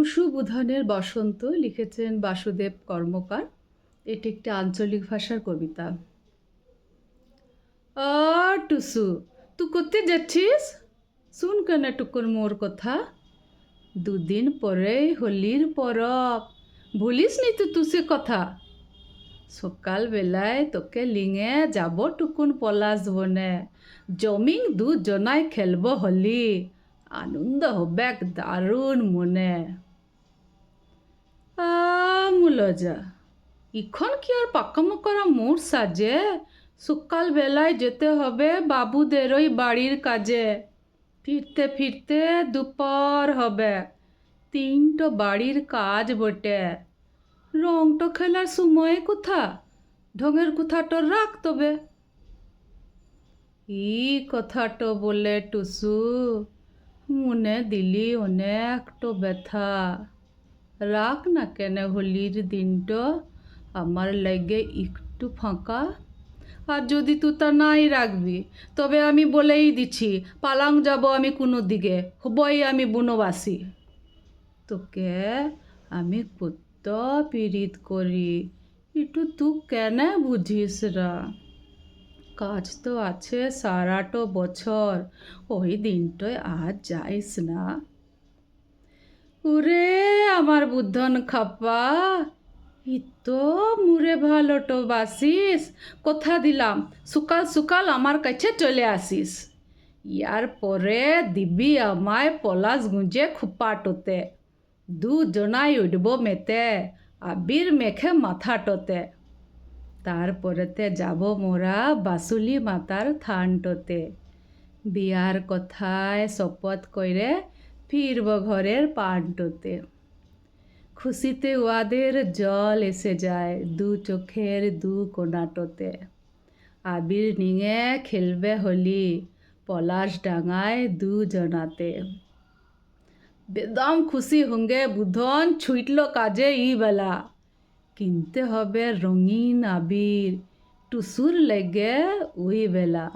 টুসু বুধনের বসন্ত লিখেছেন বাসুদেব কর্মকার। এটি একটি আঞ্চলিক ভাষার কবিতা। টুসু, তুই কোথায় যাচ্ছিস? শুন কেন টুকুর মোর কথা। দুদিন পরেই হোলির পরব, ভুলিস নি তুই সে কথা। সকালবেলায় তোকে লিঙে যাব টুকুন পলাশ বনে, জমিং দুজনায় খেলব হোলি, আনন্দ হবে দারুণ মনে। মুলজা, ইখন কি আর পাকামো করা মোর সাজে? সকালবেলায় যেতে হবে বাবুদের ওই বাড়ির কাজে। ফিরতে ফিরতে দুপুর হবে, তিনটো বাড়ির কাজ বটে। রংটো খেলার সময় কোথা, ঢঙের কথাটো রাখ তবে। ই কথাটো বলে টুসু মনে দিলি অনেকটো ব্যথা। রাখ না কেন হোলির দিনটো আমার লাগে একটু ফাঁকা। আর যদি তুই তা নাই রাখবি, তবে আমি বলেই দিচ্ছি, পালাং যাব আমি কোনো দিকে, হবই আমি বনবাসী। তোকে আমি কত পীড়িত করি, একটু তুই কেন বুঝিস রা? কাজ তো আছে সারাটো বছর, ওই দিনটায় আজ যাইস না। ওরে আমার বুদ্ধন খাপ্পা, তো মুরে ভালোটো বাসিস, কথা দিলাম সকাল সকাল আমার কাছে চলে আসিস। ইয়ার পরে দিবি আমায় পলাশ গুঁজে খুপাটোতে, দুজনাই উঠব মেতে, আবির মেখে মাথাটোতে। তারপরেতে যাব মোরা বাসুলি মাতার থানটোতে, বিয়ার কথায় শপথ কইরে ফিরব ঘরের পানটোতে। খুশিতে ওয়াদের জল এসে যায় দু চোখের দু কোনাটোতে। আবির নিয়ে খেলবে হোলি পলাশ ডাঙায় দুজনাতে। বেদম খুশি হোঙ্গে বুধন ছুটল কাজে ই বেলা, কিনতে হবে রঙিন আবির টুসুর লেগে ওই বেলা।